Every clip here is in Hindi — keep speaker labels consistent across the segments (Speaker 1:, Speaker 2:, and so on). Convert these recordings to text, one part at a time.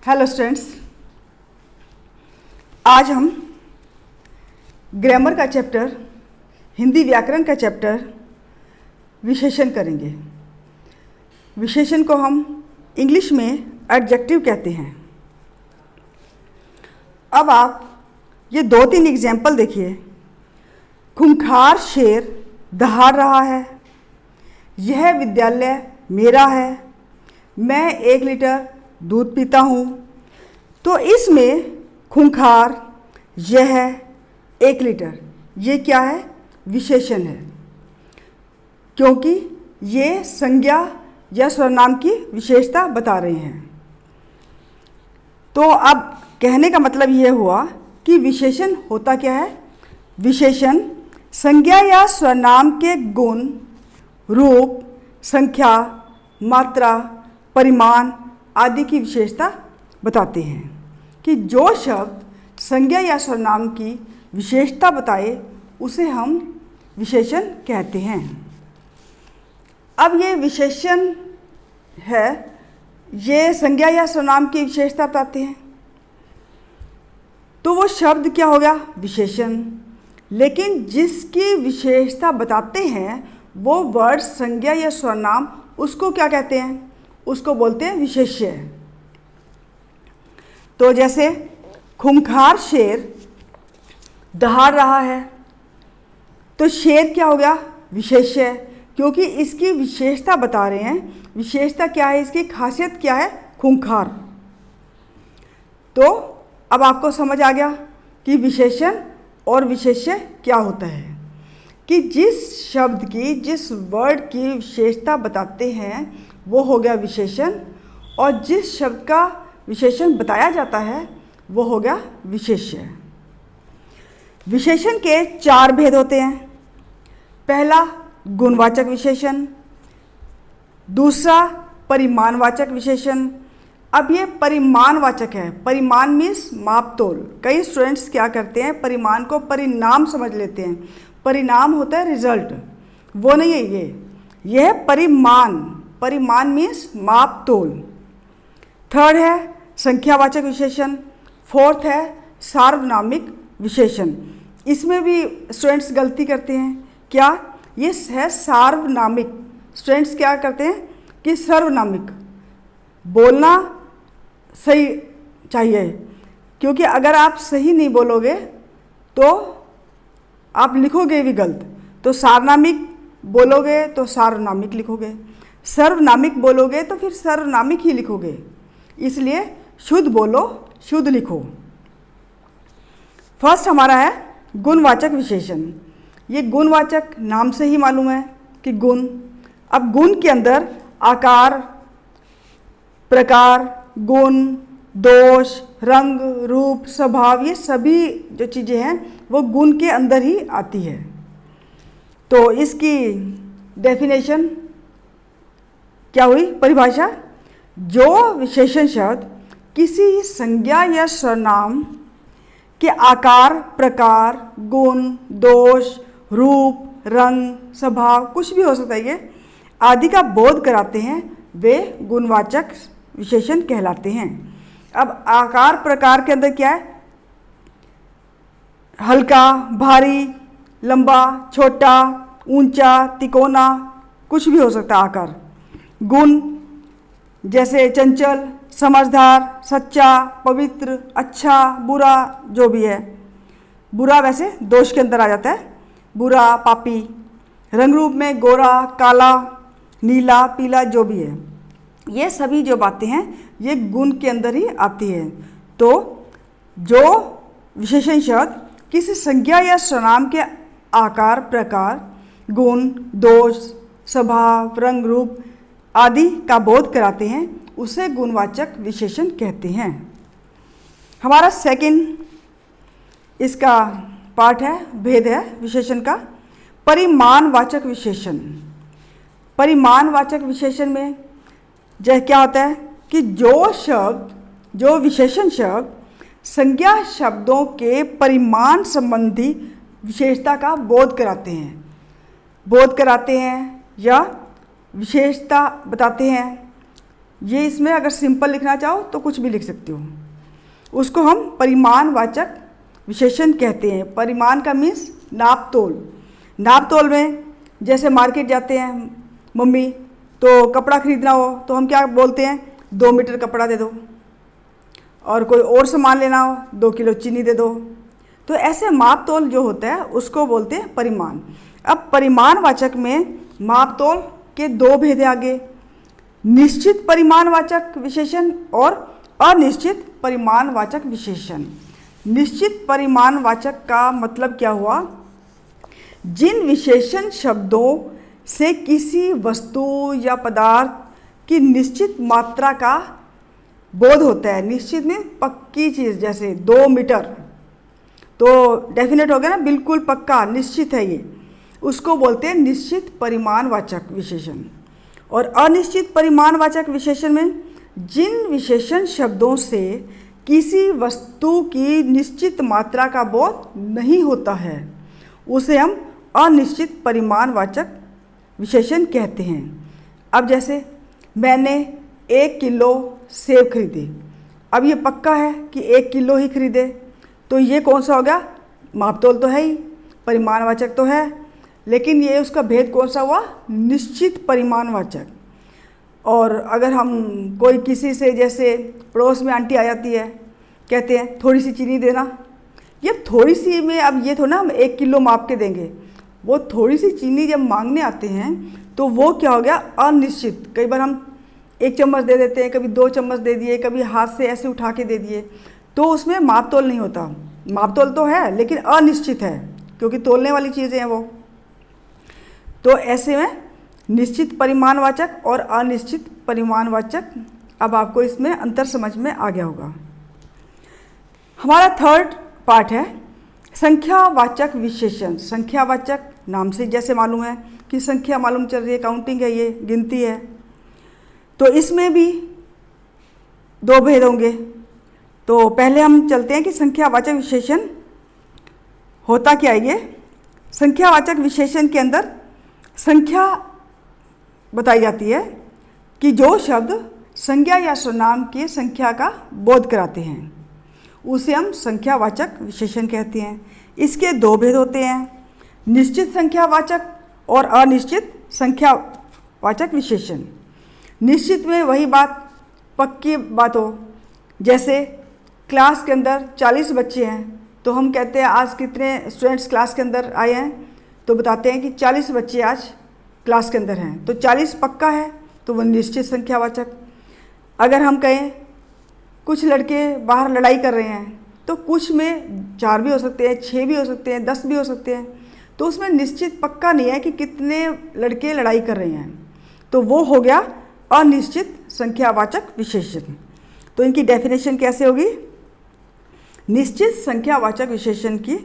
Speaker 1: हेलो स्टूडेंट्स, आज हम ग्रामर का चैप्टर, हिंदी व्याकरण का चैप्टर विशेषण करेंगे। विशेषण को हम इंग्लिश में एडजेक्टिव कहते हैं। अब आप ये 2-3 एग्जाम्पल देखिए। खूंखार शेर दहाड़ रहा है, यह विद्यालय मेरा है, मैं 1 लीटर दूध पीता हूँ। तो इसमें खूंखार, यह, 1 लीटर, ये क्या है? विशेषण है, क्योंकि ये संज्ञा या सर्वनाम की विशेषता बता रहे हैं। तो अब कहने का मतलब ये हुआ कि विशेषण होता क्या है? विशेषण संज्ञा या सर्वनाम के गुण, रूप, संख्या, मात्रा, परिमाण आदि की विशेषता बताते हैं। कि जो शब्द संज्ञा या सर्वनाम की विशेषता बताए उसे हम विशेषण कहते हैं। अब ये विशेषण है, ये संज्ञा या सर्वनाम की विशेषता बताते हैं, तो वो शब्द क्या हो गया? विशेषण। लेकिन जिसकी विशेषता बताते हैं वो वर्ड, संज्ञा या सर्वनाम, उसको क्या कहते हैं? उसको बोलते हैं विशेष्य। तो जैसे खूंखार शेर दहाड़ रहा है, तो शेर क्या हो गया? विशेष्य, क्योंकि इसकी विशेषता बता रहे हैं। विशेषता क्या है? इसकी खासियत क्या है? खूंखार। तो अब आपको समझ आ गया कि विशेषण और विशेष्य क्या होता है। कि जिस शब्द की, जिस वर्ड की विशेषता बताते हैं वो हो गया विशेषण, और जिस शब्द का विशेषण बताया जाता है वो हो गया विशेष्य। विशेषण के 4 भेद होते हैं। पहला गुणवाचक विशेषण, दूसरा परिमाणवाचक विशेषण। अब ये परिमाणवाचक है। परिमाण मीन्स मापतोल। कई स्टूडेंट्स क्या करते हैं, परिमाण को परिणाम समझ लेते हैं। परिणाम होता है रिजल्ट, वो नहीं है ये है परिमाण। परिमाण मीन्स मापतोल। थर्ड है संख्यावाचक विशेषण। फोर्थ है सार्वनामिक विशेषण। इसमें भी स्टूडेंट्स गलती करते हैं। क्या? ये है सार्वनामिक। स्टूडेंट्स क्या करते हैं कि सर्वनामिक बोलना सही चाहिए, क्योंकि अगर आप सही नहीं बोलोगे तो आप लिखोगे भी गलत। तो सार्वनामिक बोलोगे तो सार्वनामिक लिखोगे, सर्वनामिक बोलोगे तो फिर सर्वनामिक ही लिखोगे। इसलिए शुद्ध बोलो, शुद्ध लिखो। फर्स्ट हमारा है गुणवाचक विशेषण। ये गुणवाचक नाम से ही मालूम है कि गुण। अब गुण के अंदर आकार, प्रकार, गुण, दोष, रंग, रूप, स्वभाव, ये सभी जो चीज़ें हैं वो गुण के अंदर ही आती है। तो इसकी डेफिनेशन क्या हुई? परिभाषा: जो विशेषण शब्द किसी संज्ञा या सर्वनाम के आकार, प्रकार, गुण, दोष, रूप, रंग, स्वभाव, कुछ भी हो सकता है ये, आदि का बोध कराते हैं, वे गुणवाचक विशेषण कहलाते हैं। अब आकार, प्रकार के अंदर क्या है? हल्का, भारी, लंबा, छोटा, ऊंचा, तिकोना, कुछ भी हो सकता है आकार। गुण जैसे चंचल, समझदार, सच्चा, पवित्र, अच्छा, बुरा, जो भी है। बुरा वैसे दोष के अंदर आ जाता है, बुरा, पापी। रंग रूप में गोरा, काला, नीला, पीला, जो भी है, ये सभी जो बातें हैं ये गुण के अंदर ही आती है। तो जो विशेषण शब्द किसी संज्ञा या सर्वनाम के आकार, प्रकार, गुण, दोष, स्वभाव, रंग, रूप आदि का बोध कराते हैं उसे गुणवाचक विशेषण कहते हैं। हमारा सेकंड इसका पार्ट है, भेद है विशेषण का, परिमाणवाचक विशेषण। परिमाणवाचक विशेषण में क्या होता है कि जो शब्द, जो विशेषण शब्द संज्ञा शब्दों के परिमाण संबंधी विशेषता का बोध कराते हैं या विशेषता बताते हैं। ये इसमें अगर सिंपल लिखना चाहो तो कुछ भी लिख सकते हो। उसको हम परिमाणवाचक विशेषण कहते हैं। परिमाण का मीन्स नाप तोल। नाप तोल में जैसे मार्केट जाते हैं मम्मी, तो कपड़ा खरीदना हो तो हम क्या बोलते हैं, 2 मीटर कपड़ा दे दो। और कोई और सामान लेना हो, 2 किलो चीनी दे दो। तो ऐसे माप तोल जो होता है उसको बोलते हैं परिमाण। अब परिमाणवाचक में माप तोल के 2 भेद हैं आगे, निश्चित परिमाणवाचक विशेषण और अनिश्चित परिमाणवाचक विशेषण। निश्चित परिमाणवाचक का मतलब क्या हुआ, जिन विशेषण शब्दों से किसी वस्तु या पदार्थ की निश्चित मात्रा का बोध होता है। निश्चित में पक्की चीज़, जैसे 2 मीटर तो डेफिनेट हो गया ना, बिल्कुल पक्का निश्चित है ये, उसको बोलते हैं निश्चित परिमाणवाचक विशेषण। और अनिश्चित परिमाणवाचक विशेषण में जिन विशेषण शब्दों से किसी वस्तु की निश्चित मात्रा का बोध नहीं होता है उसे हम अनिश्चित परिमाणवाचक विशेषण कहते हैं। अब जैसे मैंने 1 किलो सेब खरीदे, अब ये पक्का है कि 1 किलो ही खरीदे, तो ये कौन सा हो गया, मापतोल तो है ही, परिमाणवाचक तो है, लेकिन ये उसका भेद कौन सा हुआ, निश्चित परिमाणवाचक। और अगर हम कोई किसी से, जैसे पड़ोस में आंटी आ जाती है, कहते हैं थोड़ी सी चीनी देना, ये थोड़ी सी में अब ये थोड़ा हम 1 किलो माप के देंगे, वो थोड़ी सी चीनी जब मांगने आते हैं तो वो क्या हो गया, अनिश्चित। कई बार हम 1 चम्मच दे देते हैं, कभी 2 चम्मच दे दिए, कभी हाथ से ऐसे उठा के दे दिए, तो उसमें माप तोल नहीं होता। माप तोल तो है लेकिन अनिश्चित है, क्योंकि तोलने वाली चीज़ें हैं वो। तो ऐसे में निश्चित परिमाणवाचक और अनिश्चित परिमाणवाचक, अब आपको इसमें अंतर समझ में आ गया होगा। हमारा 3rd पार्ट है संख्यावाचक विशेषण। संख्यावाचक नाम से जैसे मालूम है कि संख्या मालूम चल रही है, काउंटिंग है, ये गिनती है, तो इसमें भी 2 भेद होंगे। तो पहले हम चलते हैं कि संख्यावाचक विशेषण होता क्या है। ये संख्यावाचक विशेषण के अंदर संख्या बताई जाती है कि जो शब्द संज्ञा या सर्वनाम की संख्या का बोध कराते हैं उसे हम संख्यावाचक विशेषण कहते हैं। इसके 2 भेद होते हैं, निश्चित संख्यावाचक और अनिश्चित संख्यावाचक विशेषण। निश्चित में वही बात, पक्की बात हो, जैसे क्लास के अंदर 40 बच्चे हैं तो हम कहते हैं आज कितने स्टूडेंट्स क्लास के अंदर आए हैं, तो बताते हैं कि 40 बच्चे आज क्लास के अंदर हैं, तो 40 पक्का है, तो वह निश्चित संख्यावाचक। अगर हम कहें कुछ लड़के बाहर लड़ाई कर रहे हैं, तो कुछ में 4 भी हो सकते हैं, 6 भी हो सकते हैं, 10 भी हो सकते हैं, तो उसमें निश्चित पक्का नहीं है कि कितने लड़के लड़ाई कर रहे हैं, तो वो हो गया अनिश्चित संख्यावाचक विशेषण। तो इनकी डेफिनेशन कैसे होगी, निश्चित संख्यावाचक विशेषण की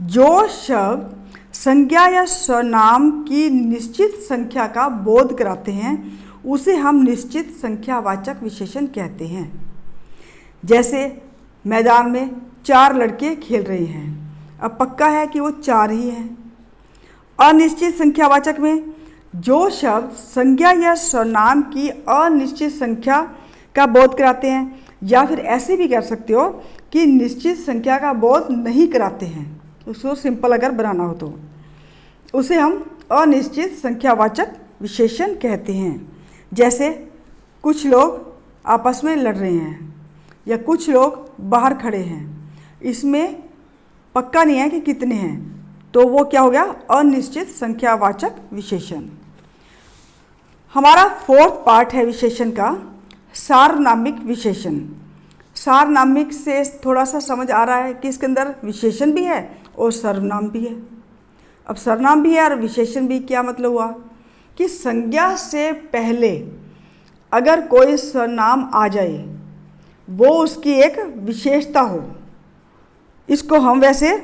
Speaker 1: जो शब्द संज्ञा या सर्वनाम की निश्चित संख्या का बोध कराते हैं उसे हम निश्चित संख्यावाचक विशेषण कहते हैं। जैसे मैदान में 4 लड़के खेल रहे हैं, अब पक्का है कि वो 4 ही हैं। अनिश्चित संख्यावाचक में जो शब्द संज्ञा या सर्वनाम की अनिश्चित संख्या का बोध कराते हैं, या फिर ऐसे भी कह सकते हो कि निश्चित संख्या का बोध नहीं कराते हैं, उसको सिंपल अगर बनाना हो तो उसे हम अनिश्चित संख्यावाचक विशेषण कहते हैं। जैसे कुछ लोग आपस में लड़ रहे हैं या कुछ लोग बाहर खड़े हैं, इसमें पक्का नहीं है कि कितने हैं, तो वो क्या हो गया, अनिश्चित संख्यावाचक विशेषण। हमारा 4th पार्ट है विशेषण का सार्वनामिक विशेषण। सार्वनामिक से थोड़ा सा समझ आ रहा है कि इसके अंदर विशेषण भी है और सर्वनाम भी है। अब सर्वनाम भी है और विशेषण भी, क्या मतलब हुआ कि संज्ञा से पहले अगर कोई सर्वनाम आ जाए वो उसकी एक विशेषता हो, इसको हम वैसे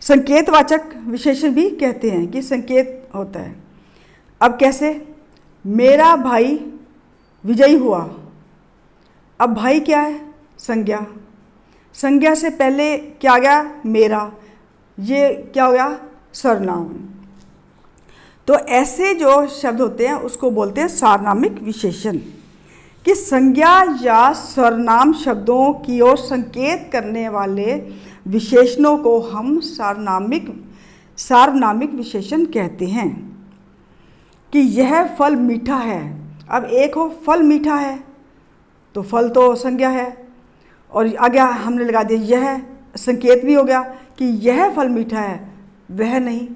Speaker 1: संकेतवाचक विशेषण भी कहते हैं कि संकेत होता है। अब कैसे, मेरा भाई विजयी हुआ, अब भाई क्या है, संज्ञा, संज्ञा से पहले क्या आ गया, मेरा, ये क्या हो गया, सर्वनाम। तो ऐसे जो शब्द होते हैं उसको बोलते हैं सार्वनामिक विशेषण। कि संज्ञा या सर्वनाम शब्दों की ओर संकेत करने वाले विशेषणों को हम सार्वनामिक विशेषण कहते हैं। कि यह फल मीठा है, अब एक हो फल मीठा है तो फल तो संज्ञा है, और आगे हमने लगा दिया यह, संकेत भी हो गया कि यह फल मीठा है, वह नहीं।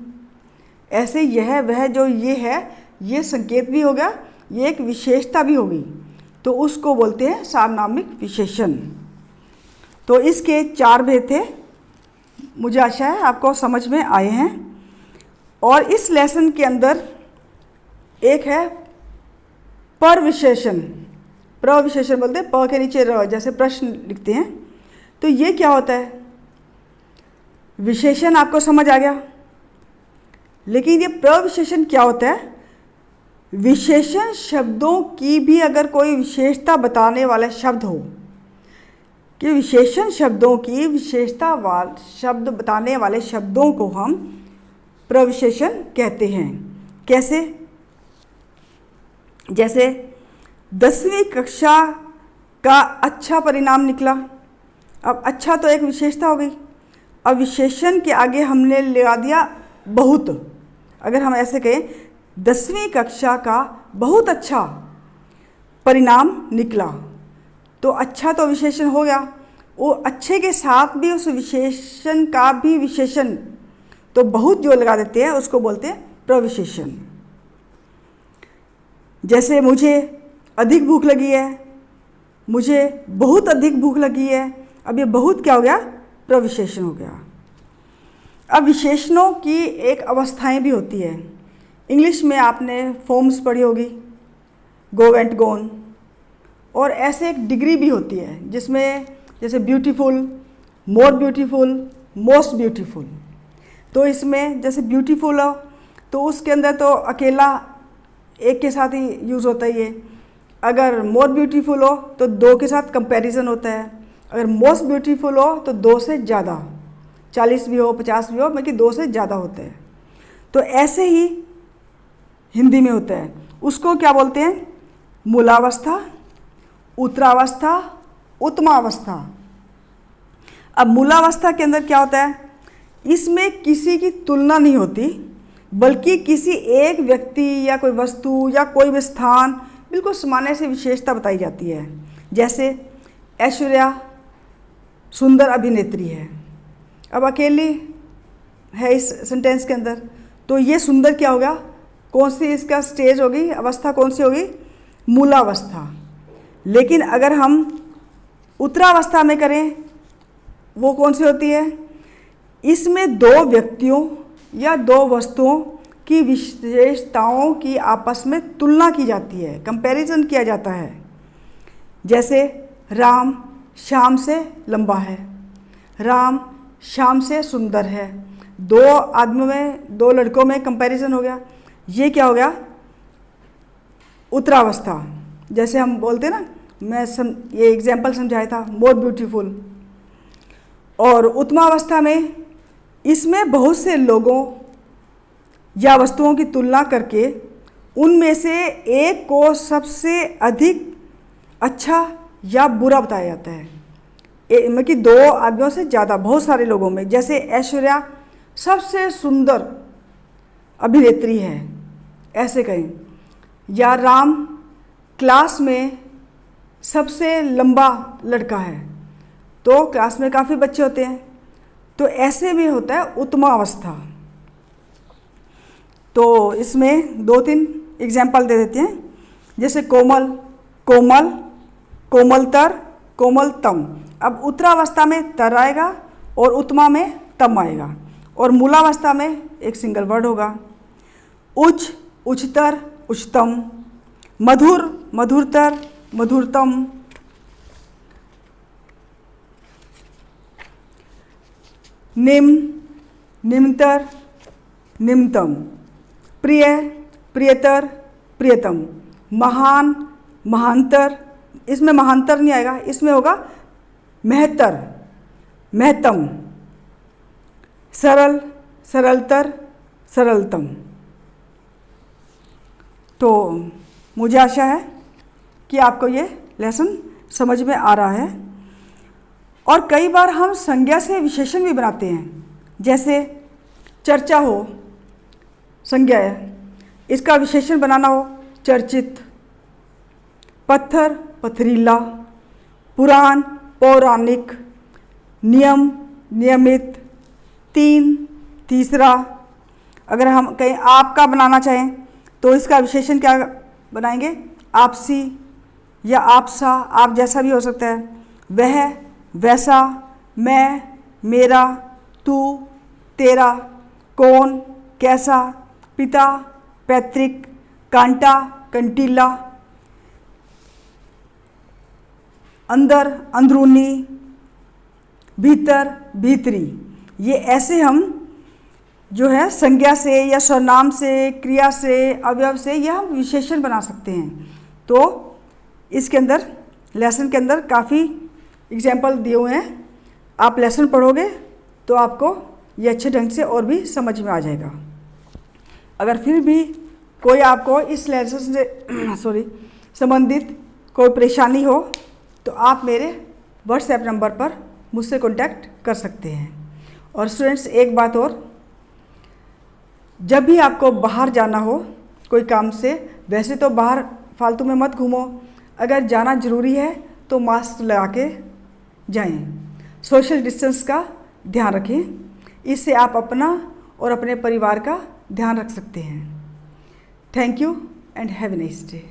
Speaker 1: ऐसे यह वह जो ये है, ये संकेत भी हो गया, ये एक विशेषता भी होगी, तो उसको बोलते हैं सार्वनामिक विशेषण। तो इसके 4 भेद थे, मुझे आशा है आपको समझ में आए हैं। और इस लेसन के अंदर एक है परविशेषण। प्रविशेषण बोलते हैं, प के नीचे र, जैसे प्रश्न लिखते हैं। तो ये क्या होता है? विशेषण आपको समझ आ गया, लेकिन ये प्रविशेषण क्या होता है? विशेषण शब्दों की भी अगर कोई विशेषता बताने वाला शब्द हो, कि विशेषण शब्दों की विशेषता शब्द बताने वाले शब्दों को हम प्रविशेषण कहते हैं। कैसे? जैसे 10वीं कक्षा का अच्छा परिणाम निकला। अब अच्छा तो एक विशेषता हो गई, अब विशेषण के आगे हमने लगा दिया बहुत। अगर हम ऐसे कहें 10वीं कक्षा का बहुत अच्छा परिणाम निकला, तो अच्छा तो विशेषण हो गया, वो अच्छे के साथ भी उस विशेषण का भी विशेषण, तो बहुत जो लगा देते हैं उसको बोलते हैं प्रविशेषण। जैसे मुझे अधिक भूख लगी है, मुझे बहुत अधिक भूख लगी है, अब ये बहुत क्या हो गया? प्रविशेषण हो गया। अब विशेषणों की एक अवस्थाएं भी होती है। इंग्लिश में आपने फॉर्म्स पढ़ी होगी, गो एंड गोन, और ऐसे एक डिग्री भी होती है जिसमें जैसे beautiful, more beautiful, most beautiful. तो इसमें जैसे ब्यूटीफुल हो तो उसके अंदर तो अकेला एक के साथ ही यूज़ होता ही है। अगर मोर ब्यूटीफुल हो तो 2 के साथ कंपैरिजन होता है। अगर मोस्ट ब्यूटीफुल हो तो 2 से ज़्यादा, 40 भी हो 50 भी हो, बल्कि 2 से ज़्यादा होता है। तो ऐसे ही हिंदी में होता है। उसको क्या बोलते हैं? मूलावस्था, उत्तरावस्था, उत्तमावस्था। अब मूलावस्था के अंदर क्या होता है? इसमें किसी की तुलना नहीं होती, बल्कि किसी एक व्यक्ति या कोई वस्तु या कोई भी स्थान बिल्कुल सामान्य से विशेषता बताई जाती है। जैसे ऐश्वर्या सुंदर अभिनेत्री है, अब अकेली है इस सेंटेंस के अंदर, तो ये सुंदर क्या होगा? कौन सी इसका स्टेज होगी, अवस्था कौन सी होगी? मूलावस्था। लेकिन अगर हम उत्तरावस्था में करें, वो कौन सी होती है? इसमें 2 व्यक्तियों या 2 वस्तुओं की विशेषताओं की आपस में तुलना की जाती है, कंपैरिजन किया जाता है। जैसे राम श्याम से लंबा है, राम श्याम से सुंदर है। 2 आदमियों में, 2 लड़कों में कंपैरिजन हो गया। ये क्या हो गया? उत्तरावस्था। जैसे हम बोलते ना, ये एग्जाम्पल समझाया था, मोर ब्यूटीफुल। और उत्तमावस्था में इसमें बहुत से लोगों या वस्तुओं की तुलना करके उनमें से एक को सबसे अधिक अच्छा या बुरा बताया जाता है, मतलब कि 2 आदमियों से ज़्यादा, बहुत सारे लोगों में। जैसे ऐश्वर्या सबसे सुंदर अभिनेत्री है, ऐसे कहें। या राम क्लास में सबसे लंबा लड़का है, तो क्लास में काफ़ी बच्चे होते हैं, तो ऐसे में होता है उत्तमावस्था। तो इसमें 2-3 एग्जाम्पल दे देते हैं। जैसे कोमल, कोमल, कोमलतर, कोमलतम। अब उत्तरावस्था में तर आएगा और उत्तमा में तम आएगा, और मूलावस्था में एक सिंगल वर्ड होगा। उच्च, उच्चतर, उच्चतम। मधुर, मधुरतर, मधुरतम। निम्न, निम्नतर, निम्नतम। प्रिय, प्रियतर, प्रियतम। महान, महानतर, इसमें महानतर नहीं आएगा, इसमें होगा महतर, महत्तम। सरल, सरलतर, सरलतम। तो मुझे आशा है कि आपको ये लेसन समझ में आ रहा है। और कई बार हम संज्ञा से विशेषण भी बनाते हैं, जैसे चर्चा हो, संज्ञा है, इसका विशेषण बनाना हो चर्चित, पत्थर पथरीला, पुराण पौराणिक, नियम नियमित, तीन तीसरा। अगर हम कहीं आपका बनाना चाहें तो इसका विशेषण क्या बनाएंगे, आपसी या आपसा, आप जैसा भी हो सकता है, वह, वैसा, मैं, मेरा, तू, तेरा, कौन, कैसा, पिता, पैतृक, कांटा, कंटीला, अंदर, अंदरूनी, भीतर, भीतरी। ये ऐसे हम जो है संज्ञा से या सर्वनाम से, क्रिया से, अवयव से यह हम विशेषण बना सकते हैं। तो इसके अंदर, लेसन के अंदर काफ़ी एग्जाम्पल दिए हुए हैं। आप लेसन पढ़ोगे तो आपको ये अच्छे ढंग से और भी समझ में आ जाएगा। अगर फिर भी कोई आपको इस लेसन से संबंधित कोई परेशानी हो तो आप मेरे व्हाट्सएप नंबर पर मुझसे कांटेक्ट कर सकते हैं। और स्टूडेंट्स, एक बात और, जब भी आपको बाहर जाना हो कोई काम से, वैसे तो बाहर फालतू में मत घूमो, अगर जाना ज़रूरी है तो मास्क लगा के जाएं। सोशल डिस्टेंस का ध्यान रखें, इससे आप अपना और अपने परिवार का ध्यान रख सकते हैं। Thank you and have a nice day.